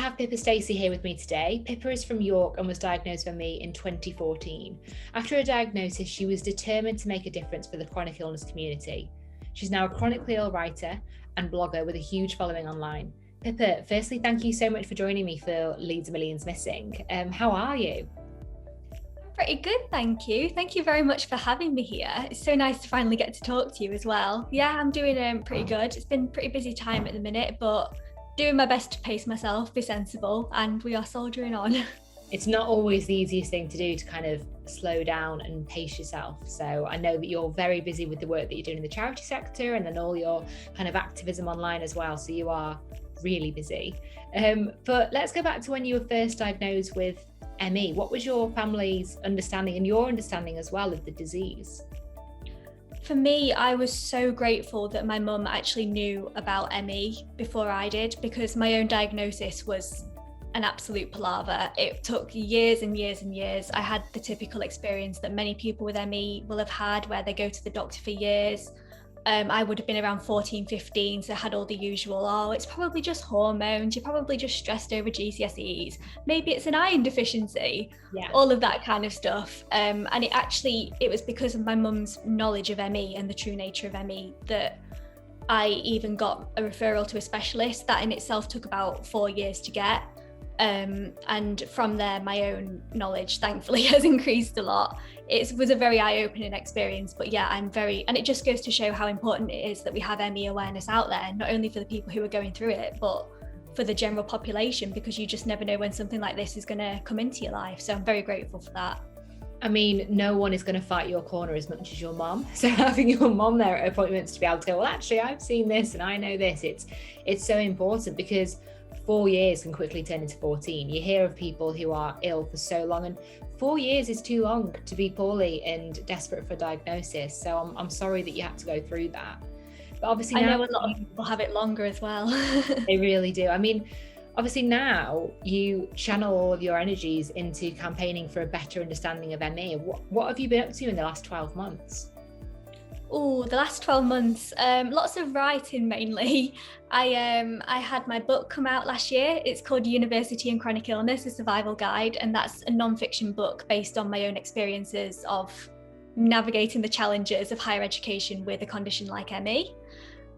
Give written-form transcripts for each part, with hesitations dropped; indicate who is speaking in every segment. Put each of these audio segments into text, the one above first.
Speaker 1: have Pippa Stacey here with me today. Pippa is from York and was diagnosed with ME in 2014. After her diagnosis, she was determined to make a difference for the chronic illness community. She's now a chronically ill writer and blogger with a huge following online. Pippa, firstly, thank you so much for joining me for Leeds Millions Missing. How are you?
Speaker 2: Pretty good, thank you. Thank you very much for having me here. It's so nice to finally get to talk to you as well. Yeah, I'm doing pretty good. It's been a pretty busy time at the minute, but doing my best to pace myself, be sensible, and we are soldiering on.
Speaker 1: It's not always the easiest thing to do to kind of slow down and pace yourself. So I know that you're very busy with the work that you're doing in the charity sector and then all your kind of activism online as well. So you are really busy. But let's go back to when you were first diagnosed with ME. What was your family's understanding and your understanding as well of the disease?
Speaker 2: For me, I was so grateful that my mum actually knew about ME before I did, because my own diagnosis was an absolute palaver. It took years and years and years. I had the typical experience that many people with ME will have had, where they go to the doctor for years. I would have been around 14, 15, so I had all the usual, oh, it's probably just hormones, you're probably just stressed over GCSEs, maybe it's an iron deficiency, all of that kind of stuff. And it was because of my mum's knowledge of ME and the true nature of ME that I even got a referral to a specialist. That in itself took about 4 years to get. And from there, my own knowledge, thankfully, has increased a lot. It was a very eye-opening experience, but yeah, and it just goes to show how important it is that we have ME awareness out there, not only for the people who are going through it, but for the general population, because you just never know when something like this is going to come into your life. So I'm very grateful for that.
Speaker 1: I mean, no one is going to fight your corner as much as your mom. So having your mom there at appointments to be able to go, well, actually, I've seen this and I know this. It's so important, because 4 years can quickly turn into 14. You hear of people who are ill for so long, and 4 years is too long to be poorly and desperate for diagnosis. So I'm sorry that you had to go through that. But obviously,
Speaker 2: I know a lot of people have it longer as well.
Speaker 1: They really do. I mean, obviously now you channel all of your energies into campaigning for a better understanding of ME. What have you been up to in the last 12 months?
Speaker 2: Oh, the last 12 months, lots of writing mainly. I had my book come out last year. It's called University and Chronic Illness, A Survival Guide, and that's a non-fiction book based on my own experiences of navigating the challenges of higher education with a condition like ME.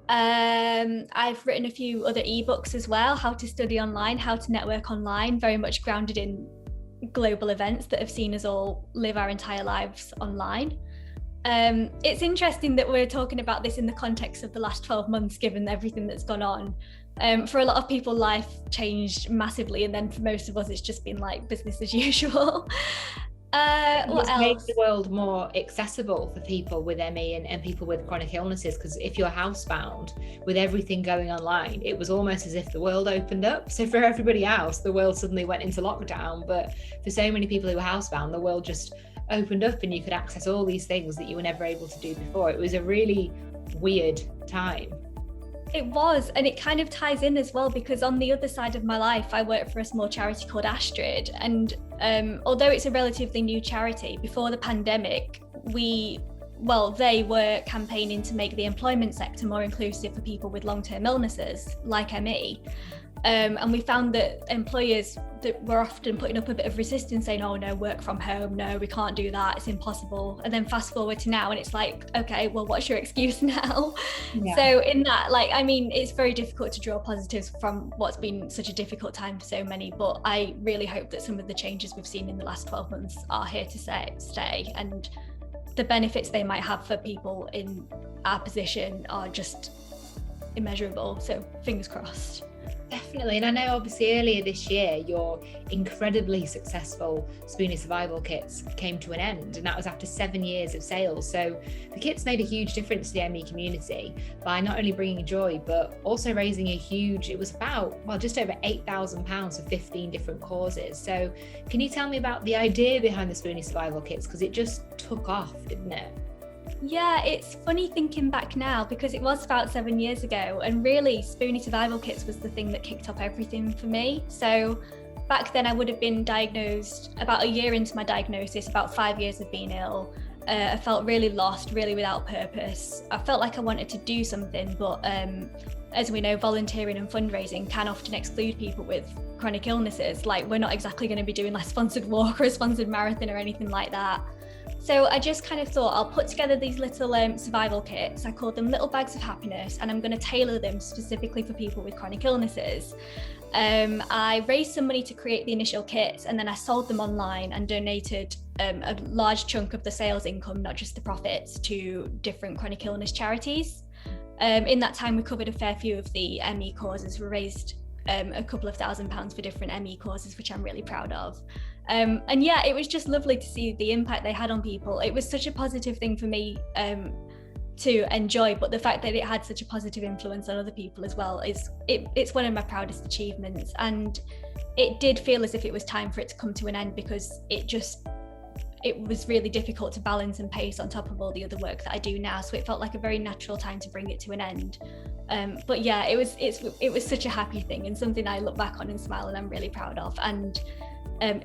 Speaker 2: I've written a few other ebooks as well, how to study online, how to network online, very much grounded in global events that have seen us all live our entire lives online. It's interesting that we're talking about this in the context of the last 12 months, given everything that's gone on. For a lot of people, life changed massively, and then for most of us, it's just been like business as usual.
Speaker 1: What else? Made the world more accessible for people with ME and people with chronic illnesses, because if you're housebound with everything going online, it was almost as if the world opened up. So for everybody else, the world suddenly went into lockdown, but for so many people who were housebound, the world just opened up and you could access all these things that you were never able to do before. It was a really weird time.
Speaker 2: It was, and it kind of ties in as well, because on the other side of my life, I work for a small charity called Astrid, and although it's a relatively new charity, before the pandemic, they were campaigning to make the employment sector more inclusive for people with long-term illnesses like ME. And we found that employers that were often putting up a bit of resistance, saying, oh no, work from home, no, we can't do that, it's impossible. And then fast forward to now, and it's like, okay, well, what's your excuse now? Yeah. So in that, it's very difficult to draw positives from what's been such a difficult time for so many, but I really hope that some of the changes we've seen in the last 12 months are here to stay, and the benefits they might have for people in our position are just immeasurable. So fingers crossed.
Speaker 1: Definitely. And I know obviously earlier this year, your incredibly successful Spoonie survival kits came to an end, and that was after 7 years of sales. So the kits made a huge difference to the ME community by not only bringing joy, but also raising it was about, just over £8,000 for 15 different causes. So can you tell me about the idea behind the Spoonie survival kits? Because it just took off, didn't it?
Speaker 2: Yeah, it's funny thinking back now, because it was about 7 years ago, and really Spoonie survival kits was the thing that kicked off everything for me. So back then I would have been diagnosed about a year into my diagnosis, about 5 years of being ill. I felt really lost, really without purpose. I felt like I wanted to do something, but as we know, volunteering and fundraising can often exclude people with chronic illnesses. Like, we're not exactly going to be doing a sponsored walk or a sponsored marathon or anything like that. So I just kind of thought I'll put together these little survival kits. I called them Little Bags of Happiness, and I'm going to tailor them specifically for people with chronic illnesses. I raised some money to create the initial kits, and then I sold them online and donated a large chunk of the sales income, not just the profits, to different chronic illness charities. In that time, we covered a fair few of the ME causes. We raised a couple of £1,000s for different ME causes, which I'm really proud of. And yeah, it was just lovely to see the impact they had on people. It was such a positive thing for me to enjoy, but the fact that it had such a positive influence on other people as well it's one of my proudest achievements. And it did feel as if it was time for it to come to an end, because it was really difficult to balance and pace on top of all the other work that I do now. So it felt like a very natural time to bring it to an end. But yeah, it was such a happy thing, and something I look back on and smile and I'm really proud of. And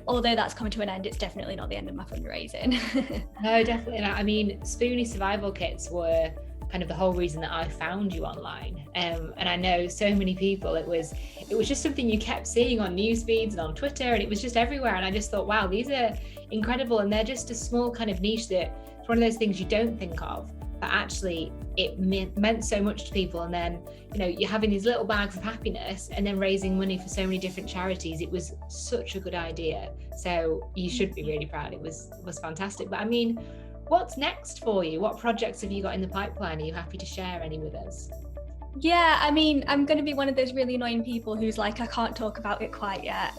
Speaker 2: although that's come to an end, it's definitely not the end of my fundraising.
Speaker 1: No, definitely not. I mean, Spoonie survival kits were kind of the whole reason that I found you online. And I know so many people, it was just something you kept seeing on news feeds and on Twitter, and it was just everywhere. And I just thought, wow, these are incredible. And they're just a small kind of niche that it's one of those things you don't think of, but actually it meant so much to people. And then, you know, you're having these little bags of happiness and then raising money for so many different charities. It was such a good idea. So you should be really proud. It was fantastic. But I mean, what's next for you? What projects have you got in the pipeline? Are you happy to share any with us?
Speaker 2: Yeah, I mean, I'm going to be one of those really annoying people who's like, I can't talk about it quite yet.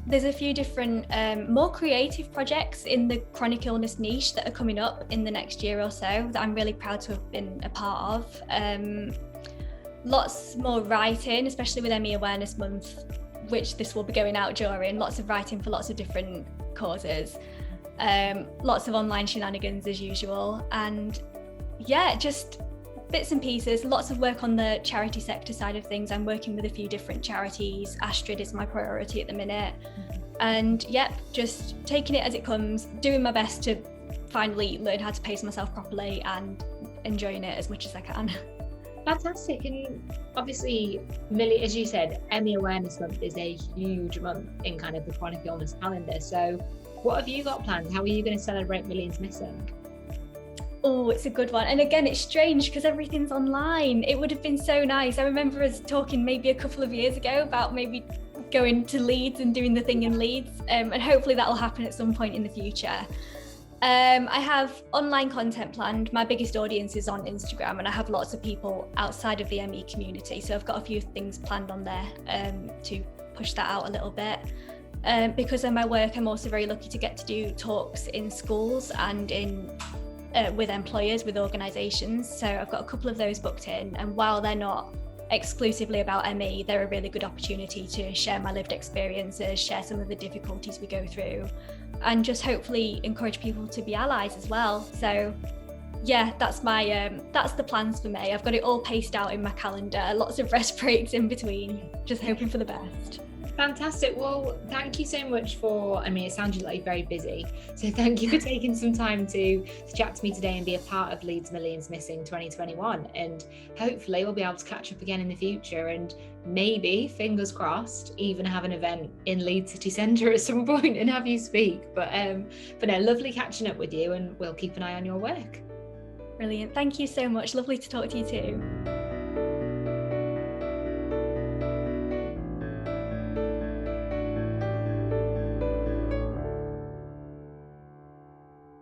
Speaker 2: There's a few different more creative projects in the chronic illness niche that are coming up in the next year or so that I'm really proud to have been a part of. Lots more writing, especially with ME Awareness Month, which this will be going out during. Lots of writing for lots of different causes. Lots of online shenanigans as usual. And yeah, just bits and pieces, lots of work on the charity sector side of things. I'm working with a few different charities. Astrid is my priority at the minute. And yep, just taking it as it comes, doing my best to finally learn how to pace myself properly and enjoying it as much as I can.
Speaker 1: Fantastic. And obviously, Millie, as you said, ME Awareness Month is a huge month in kind of the chronic illness calendar. So what have you got planned? How are you going to celebrate Millions Missing?
Speaker 2: Oh, it's a good one. And again, it's strange because everything's online. It would have been so nice. I remember us talking maybe a couple of years ago about maybe going to Leeds and doing the thing in Leeds. And hopefully that'll happen at some point in the future. I have online content planned. My biggest audience is on Instagram, and I have lots of people outside of the ME community. So I've got a few things planned on there to push that out a little bit. Because of my work, I'm also very lucky to get to do talks in schools and with employers, with organisations. So I've got a couple of those booked in, and while they're not exclusively about ME, they're a really good opportunity to share my lived experiences, share some of the difficulties we go through, and just hopefully encourage people to be allies as well. So yeah, that's the plans for May. I've got it all paced out in my calendar, lots of rest breaks in between, just hoping for the best.
Speaker 1: Fantastic. Well, thank you so much it sounds like you're very busy. So thank you for taking some time to chat to me today and be a part of Leeds Millions Missing 2021. And hopefully we'll be able to catch up again in the future, and maybe, fingers crossed, even have an event in Leeds City Centre at some point and have you speak. But no, lovely catching up with you, and we'll keep an eye on your work.
Speaker 2: Brilliant. Thank you so much. Lovely to talk to you too.